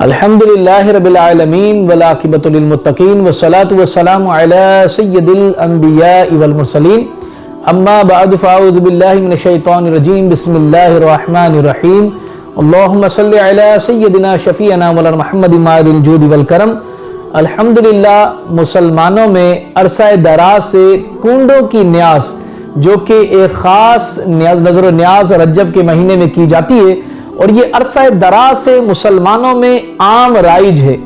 الحمدللہ رب العالمین والعاقبۃ للمتقین والصلاة والسلام علی سید الانبیاء والمرسلین اما بعد فاعوذ باللہ من الشیطان الرجیم بسم اللہ الرحمن الرحیم اللہم صلی علی سیدنا شفیعنا مولانا محمد ماہر الجود والکرم۔ الحمدللہ مسلمانوں میں عرصہ دراز سے کنڈوں کی نیاز، جو کہ ایک خاص نظر و نیاز رجب کے مہینے میں کی جاتی ہے، اور یہ عرصہ دراز سے مسلمانوں میں عام رائج ہے،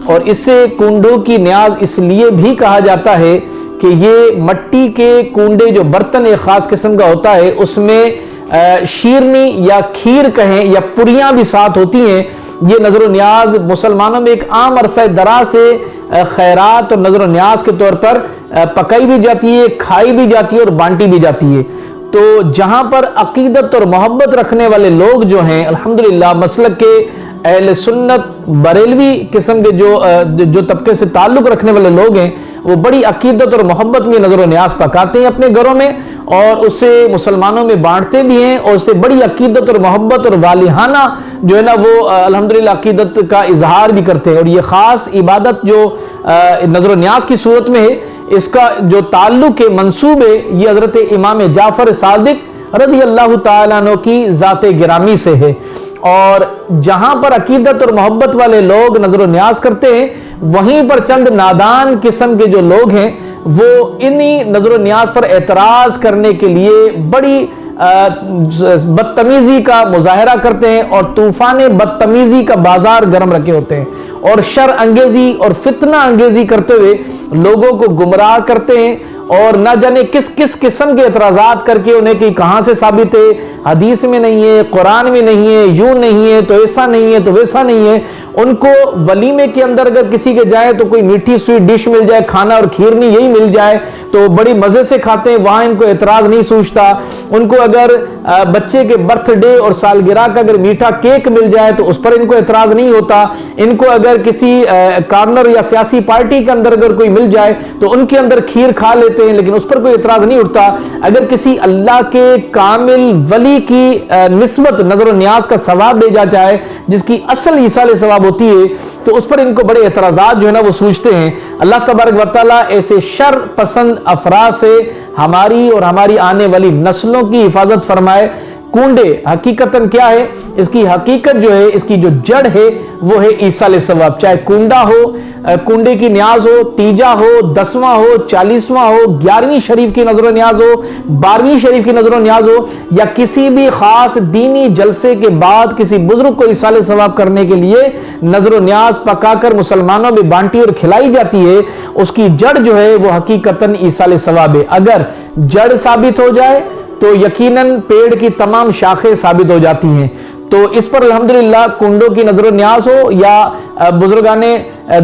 اور اسے کنڈوں کی نیاز اس لیے بھی کہا جاتا ہے کہ یہ مٹی کے کنڈے جو برتن ایک خاص قسم کا ہوتا ہے، اس میں شیرنی یا کھیر کہیں یا پریاں بھی ساتھ ہوتی ہیں۔ یہ نظر و نیاز مسلمانوں میں ایک عام عرصہ دراز سے خیرات اور نظر و نیاز کے طور پر پکائی بھی جاتی ہے، کھائی بھی جاتی ہے اور بانٹی بھی جاتی ہے۔ تو جہاں پر عقیدت اور محبت رکھنے والے لوگ جو ہیں، الحمدللہ مسلک کے اہل سنت بریلوی قسم کے جو طبقے سے تعلق رکھنے والے لوگ ہیں، وہ بڑی عقیدت اور محبت میں نظر و نیاز پکاتے ہیں اپنے گھروں میں، اور اسے مسلمانوں میں بانٹتے بھی ہیں، اور اسے بڑی عقیدت اور محبت اور والہانہ جو ہے نا وہ الحمدللہ عقیدت کا اظہار بھی کرتے ہیں۔ اور یہ خاص عبادت جو نظر و نیاز کی صورت میں ہے، اس کا جو تعلق ہے، منسوب ہے، یہ حضرت امام جعفر صادق رضی اللہ تعالیٰ عنہ کی ذات گرامی سے ہے۔ اور جہاں پر عقیدت اور محبت والے لوگ نظر و نیاز کرتے ہیں، وہیں پر چند نادان قسم کے جو لوگ ہیں، وہ انہی نظر و نیاز پر اعتراض کرنے کے لیے بڑی بدتمیزی کا مظاہرہ کرتے ہیں، اور طوفان بدتمیزی کا بازار گرم رکھے ہوتے ہیں، اور شر انگیزی اور فتنہ انگیزی کرتے ہوئے لوگوں کو گمراہ کرتے ہیں، اور نہ جانے کس کس قسم کے اعتراضات کر کے انہیں کہ کہاں سے ثابت ہے، حدیث میں نہیں ہے، قرآن میں نہیں ہے، یوں نہیں ہے تو ایسا نہیں ہے تو ویسا نہیں ہے۔ ان کو ولیمے کے اندر اگر کسی کے جائے تو کوئی میٹھی سویٹ ڈش مل جائے، کھانا اور کھیرنی یہی مل جائے تو بڑی مزے سے کھاتے ہیں، وہاں ان کو اعتراض نہیں سوچتا۔ ان کو اگر بچے کے برتھ ڈے اور سالگرہ کا اگر میٹھا کیک مل جائے تو اس پر ان کو اعتراض نہیں ہوتا۔ ان کو اگر کسی کارنر یا سیاسی پارٹی کے اندر اگر کوئی مل جائے تو ان کے اندر کھیر کھا لیتے ہیں، لیکن اس پر کوئی اعتراض نہیں اٹھتا۔ اگر کسی اللہ کے کامل ولی کی نسبت نظر و نیاز کا ثواب بھیجا جائے، جس کی اصل ایصال ثواب ہوتی ہے، تو اس پر ان کو بڑے اعتراضات جو ہے نا وہ سوچتے ہیں۔ اللہ تبارک و تعالیٰ ایسے شر پسند افراد سے ہماری اور ہماری آنے والی نسلوں کی حفاظت فرمائے۔ کنڈے حقیقتاً کیا ہے؟ اس کی حقیقت جو ہے، اس کی جو جڑ ہے وہ ہے ایصال ثواب۔ چاہے کنڈا ہو، کنڈے کی نیاز ہو، تیجا ہو، 10واں ہو، 40واں ہو، 11ویں شریف کی نظر و نیاز ہو، 12ویں شریف کی نظر و نیاز ہو، یا کسی بھی خاص دینی جلسے کے بعد کسی بزرگ کو ایصال ثواب کرنے کے لیے نظر و نیاز پکا کر مسلمانوں میں بانٹی اور کھلائی جاتی ہے، اس کی جڑ جو ہے وہ حقیقتاً ایصال ثواب ہے۔ اگر جڑ ثابت ہو جائے تو یقیناً پیڑ کی تمام شاخیں ثابت ہو جاتی ہیں۔ تو اس پر الحمدللہ کنڈوں کی نظر و نیاز ہو یا بزرگان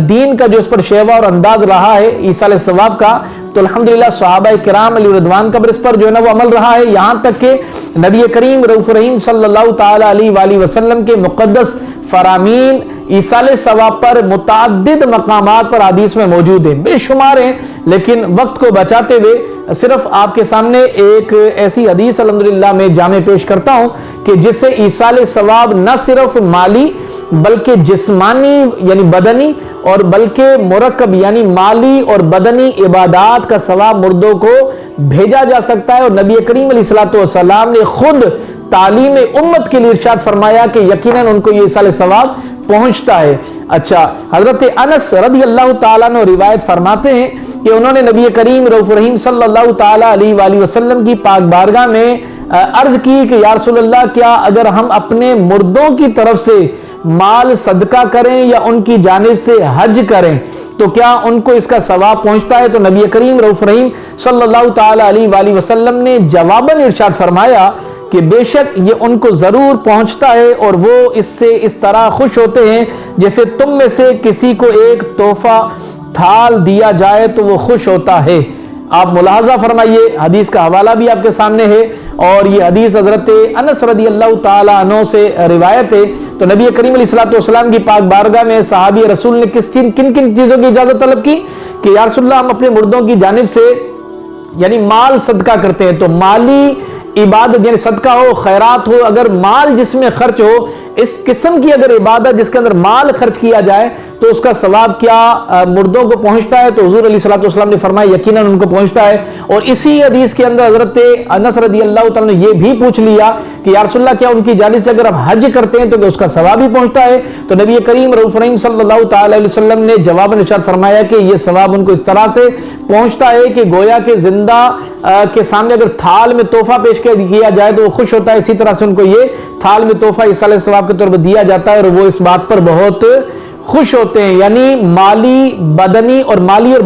دین کا جو اس پر شیوہ اور انداز رہا ہے ایصال ثواب کا، تو الحمدللہ صحابہ کرام علیہ رضوان کا اس پر جو ہے نا وہ عمل رہا ہے، یہاں تک کہ نبی کریم رؤوف رحیم صلی اللہ تعالی علیہ وآلہ وسلم کے مقدس فرامین ایصال ثواب پر متعدد مقامات پر حدیث میں موجود ہیں، بے شمار ہیں، لیکن وقت کو بچاتے ہوئے صرف آپ کے سامنے ایک ایسی حدیث الحمدللہ میں جامع پیش کرتا ہوں کہ جس سے ایصال ثواب نہ صرف مالی بلکہ جسمانی یعنی بدنی، اور بلکہ مرکب یعنی مالی اور بدنی عبادات کا ثواب مردوں کو بھیجا جا سکتا ہے۔ اور نبی کریم علیہ الصلوۃ والسلام نے خود تعلیم امت کے لیے ارشاد فرمایا کہ یقیناً ان کو یہ ایصال ثواب پہنچتا ہے۔ اچھا، حضرت انس رضی اللہ تعالیٰ عنہ روایت فرماتے ہیں کہ انہوں نے نبی کریم رؤوف رحیم صلی اللہ تعالیٰ علیہ وآلہ وسلم کی پاک بارگاہ میں عرض کی کہ یا رسول اللہ، کیا اگر ہم اپنے مردوں کی طرف سے مال صدقہ کریں یا ان کی جانب سے حج کریں تو کیا ان کو اس کا ثواب پہنچتا ہے؟ تو نبی کریم رؤوف رحیم صلی اللہ تعالیٰ علیہ وآلہ وسلم نے جواباً ارشاد فرمایا کہ بے شک یہ ان کو ضرور پہنچتا ہے، اور وہ اس سے اس طرح خوش ہوتے ہیں جیسے تم میں سے کسی کو ایک تحفہ تھال دیا جائے تو وہ خوش ہوتا ہے۔ آپ ملاحظہ فرمائیے، حدیث کا حوالہ بھی آپ کے سامنے ہے، اور یہ حدیث حضرت انس رضی اللہ تعالیٰ عنہ سے روایت ہے۔ تو نبی کریم علیہ الصلوۃ والسلام کی پاک بارگاہ میں صحابی رسول نے کن کن چیزوں کی اجازت طلب کی کہ یا رسول اللہ، ہم اپنے مردوں کی جانب سے یعنی مال صدقہ کرتے ہیں، تو مالی عبادت یعنی صدقہ ہو، خیرات ہو، اگر مال جس میں خرچ ہو، اس قسم کی اگر عبادت جس کے اندر مال خرچ کیا جائے تو اس کا ثواب کیا مردوں کو پہنچتا ہے؟ تو حضور علیہ الصلوۃ والسلام نے فرمایا یقیناً ان کو پہنچتا ہے۔ اور اسی حدیث کے اندر حضرت انس رضی اللہ تعالیٰ نے یہ بھی پوچھ لیا کہ یا رسول اللہ کیا ان کی جانب سے اگر ہم حج کرتے ہیں تو کہ اس کا ثواب بھی پہنچتا ہے؟ تو نبی کریم رؤوف رحیم صلی اللہ تعالی علیہ وسلم نے جواب ارشاد فرمایا کہ یہ ثواب ان کو اس طرح سے پہنچتا ہے کہ گویا کہ زندہ کے سامنے اگر تھال میں تحفہ پیش کیا جائے تو وہ خوش ہوتا ہے، اسی طرح سے ان کو یہ تھال میں تحفہ ایصال ثواب کے طور پر دیا جاتا ہے اور وہ اس بات پر بہت خوش ہوتے ہیں۔ یعنی مالی اور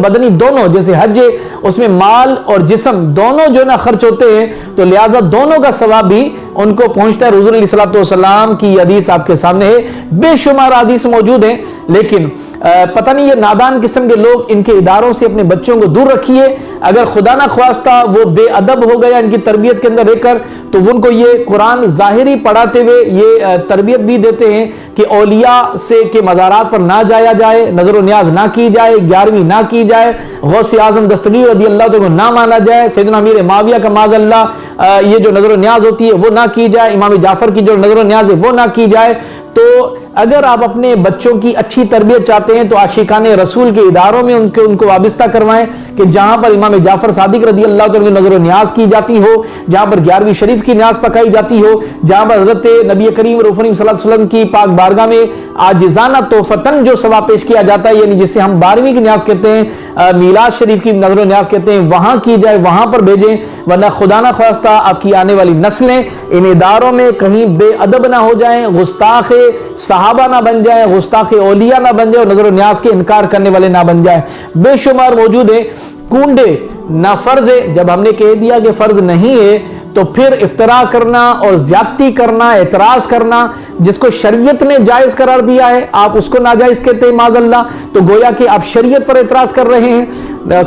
بدنی دونوں، جیسے حج اس میں مال اور جسم دونوں جو نا خرچ ہوتے ہیں، تو لہٰذا دونوں کا ثواب بھی ان کو پہنچتا ہے۔ حضور علیہ الصلوۃ والسلام کی حدیث آپ کے سامنے ہے، بے شمار حدیث موجود ہیں، لیکن پتہ نہیں یہ نادان قسم کے لوگ ان کے اداروں سے اپنے بچوں کو دور رکھیے۔ اگر خدا نہ خواستہ وہ بے ادب ہو گیا ان کی تربیت کے اندر رہ کر، تو ان کو یہ قرآن ظاہری پڑھاتے ہوئے یہ تربیت بھی دیتے ہیں کہ اولیاء سے کے مزارات پر نہ جایا جائے، نظر و نیاز نہ کی جائے، 11ویں نہ کی جائے، غوث اعظم دستگیر رضی اللہ عنہ کو نہ مانا جائے، سیدنا امیر معاویہ کا معاذ اللہ یہ جو نظر و نیاز ہوتی ہے وہ نہ کی جائے، امام جعفر کی جو نظر و نیاز ہے وہ نہ کی جائے۔ تو اگر آپ اپنے بچوں کی اچھی تربیت چاہتے ہیں تو عاشقان رسول کے اداروں میں ان کو وابستہ کروائیں کہ جہاں پر امام جعفر صادق رضی اللہ عنہ کی نظر و نیاز کی جاتی ہو، جہاں پر 11ویں شریف کی نیاز پکائی جاتی ہو، جہاں پر حضرت نبی کریم رؤوف رحیم صلی اللہ علیہ وسلم کی پاک بارگاہ میں عاجزانہ تحفتاً جو ثواب پیش کیا جاتا ہے، یعنی جسے ہم 12ویں کی نیاز کہتے ہیں، میلاد شریف کی نظر و نیاز کہتے ہیں، وہاں کی جائے، وہاں پر بھیجیں، ورنہ خدا نہ خواستہ آپ کی آنے والی نسلیں ان اداروں میں کہیں بے ادب نہ ہو جائیں، گستاخ صحابہ نہ بن جائیں، گستاخ اولیاء نہ بن جائیں اور نظر و نیاز کے انکار کرنے والے نہ بن جائیں۔ بے شمار موجود ہیں۔ کنڈے نہ فرض ہے، جب ہم نے کہہ دیا کہ فرض نہیں ہے تو پھر افتراء کرنا اور زیادتی کرنا، اعتراض کرنا، جس کو شریعت نے جائز قرار دیا ہے آپ اس کو ناجائز کہتے ہیں معاذ اللہ، تو گویا کہ آپ شریعت پر اعتراض کر رہے ہیں۔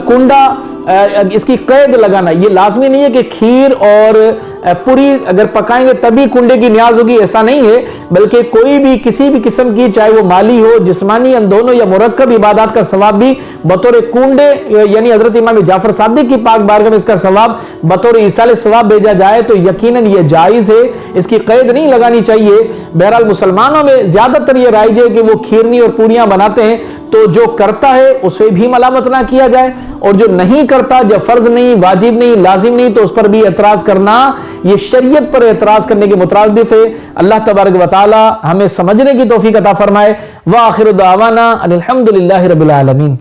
کنڈا اس کی قید لگانا یہ لازمی نہیں ہے کہ کھیر اور پوری اگر پکائیں گے تبھی کنڈے کی نیاز ہوگی، ایسا نہیں ہے، بلکہ کوئی بھی کسی بھی قسم کی، چاہے وہ مالی ہو، جسمانی، ان دونوں یا مرکب عبادات کا ثواب بھی بطور کنڈے، یعنی حضرت امام جعفر صادق کی پاک بارگاہ میں اس کا ثواب بطور ایصال ثواب بھیجا جائے تو یقیناً یہ جائز ہے، اس کی قید نہیں لگانی چاہیے۔ بہرحال مسلمانوں میں زیادہ تر یہ رائج ہے کہ وہ کھیرنی اور پوریاں بناتے ہیں، تو جو کرتا ہے اسے بھی ملامت نہ کیا جائے، اور جو نہیں کرتا، جب فرض نہیں، واجب نہیں، لازم نہیں، تو اس پر بھی اعتراض کرنا یہ شریعت پر اعتراض کرنے کے مترادف ہے۔ اللہ تبارک و تعالی ہمیں سمجھنے کی توفیق عطا فرمائے۔ وآخر دعوانا ان الحمد للہ رب العالمین۔